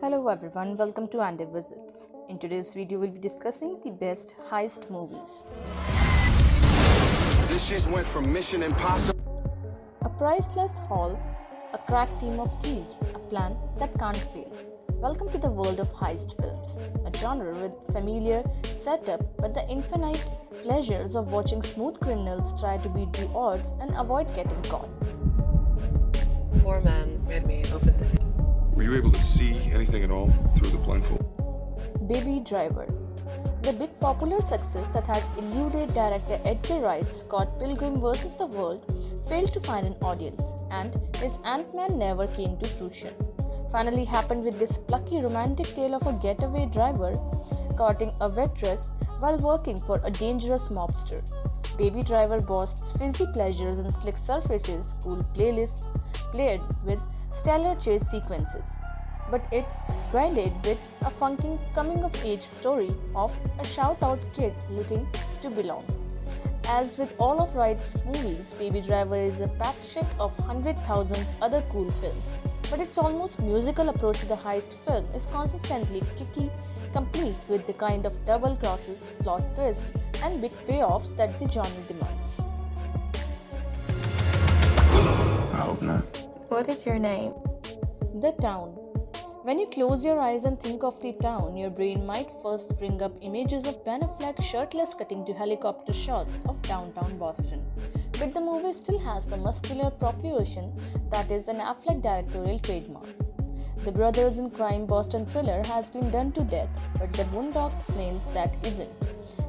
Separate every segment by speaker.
Speaker 1: Hello everyone, welcome to Andy Visits. In today's video, we'll be discussing the best heist movies.
Speaker 2: This just went from Mission Impossible.
Speaker 1: A priceless haul, a crack team of thieves, a plan that can't fail. Welcome to the world of heist films, a genre with familiar setup but the infinite pleasures of watching smooth criminals try to beat the odds and avoid getting caught.
Speaker 3: Four men made me open the safe.
Speaker 2: Were you able to see anything at all through the blindfold?
Speaker 1: Baby Driver. The big popular success that had eluded director Edgar Wright's Scott Pilgrim vs. the World failed to find an audience, and his Ant-Man never came to fruition. Finally happened with this plucky romantic tale of a getaway driver courting a waitress while working for a dangerous mobster. Baby Driver boasts fizzy pleasures and slick surfaces, cool playlists played with stellar chase sequences, but it's grounded with a funky coming-of-age story of a shout-out kid looking to belong. As with all of Wright's movies, Baby Driver is a patchwork of 100,000 other cool films, but its almost musical approach to the heist film is consistently kicky, complete with the kind of double crosses, plot twists, and big payoffs that the genre demands.
Speaker 2: I hope not.
Speaker 3: What is your name?
Speaker 1: The Town. When you close your eyes and think of the town, your brain might first bring up images of Ben Affleck shirtless cutting to helicopter shots of downtown Boston. But the movie still has the muscular propulsion that is an Affleck directorial trademark. The Brothers in Crime Boston thriller has been done to death, but the Boondock nails that isn't.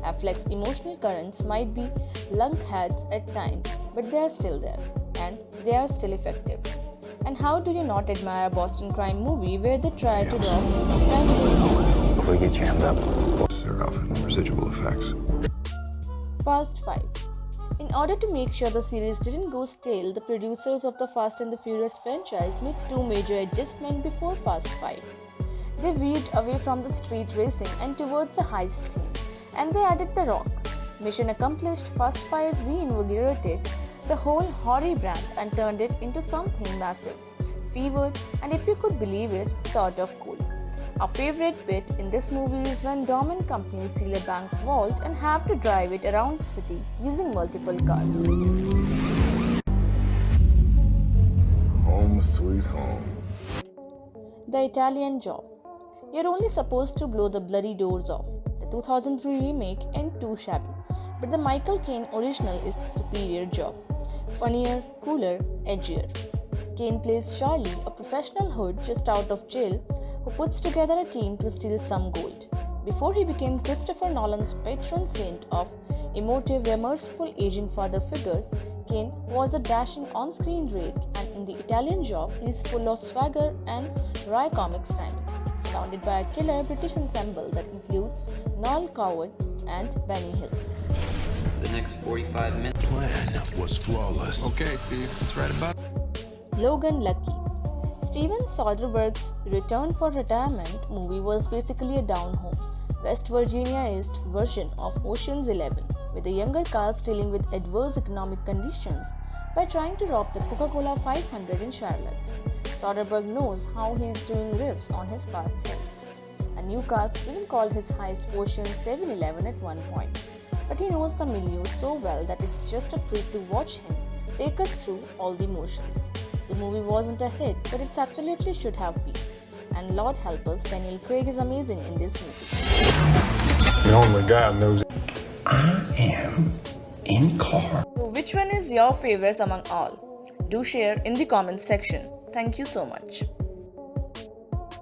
Speaker 1: Affleck's emotional currents might be lunkheads at times, but they are still there, and they are still effective. And how do you not admire a Boston crime movie where they try to rob a family?
Speaker 4: Before we get jammed up.
Speaker 2: There are often residual effects.
Speaker 1: Fast 5. In order to make sure the series didn't go stale, the producers of the Fast and the Furious franchise made two major adjustments before Fast 5. They veered away from the street racing and towards a heist theme, and they added The Rock. Mission accomplished, Fast 5 reinvigorated the whole Horry brand and turned it into something massive, fevered, and if you could believe it, sort of cool. Our favorite bit in this movie is when Dom and company seal a bank vault and have to drive it around the city using multiple cars.
Speaker 2: Home sweet home.
Speaker 1: The Italian Job. You're only supposed to blow the bloody doors off. The 2003 remake ain't too shabby, but the Michael Caine original is the superior job. Funnier, cooler, edgier. Caine plays Charlie, a professional hood just out of jail who puts together a team to steal some gold. Before he became Christopher Nolan's patron saint of emotive, remorseful aging father figures, Caine was a dashing on-screen rake, and in The Italian Job, he is full of swagger and wry comic timing, surrounded by a killer British ensemble that includes Noel Coward and Benny Hill.
Speaker 5: The next 45 minutes.
Speaker 6: Plan was flawless.
Speaker 2: Okay, Steve, let's write about
Speaker 1: Logan Lucky. Steven Soderbergh's Return for Retirement movie was basically a down-home, West Virginia-esque version of Ocean's 11, with a younger cast dealing with adverse economic conditions by trying to rob the Coca-Cola 500 in Charlotte. Soderbergh knows how he is doing riffs on his past hits. A new cast even called his heist Ocean's 7-Eleven at one point. But he knows the milieu so well that it's just a treat to watch him take us through all the motions. The movie wasn't a hit, but it absolutely should have been. And Lord help us, Daniel Craig is amazing in this movie.
Speaker 6: Only God knows.
Speaker 4: I am in car.
Speaker 1: So which one is your favorite among all? Do share in the comments section. Thank you so much.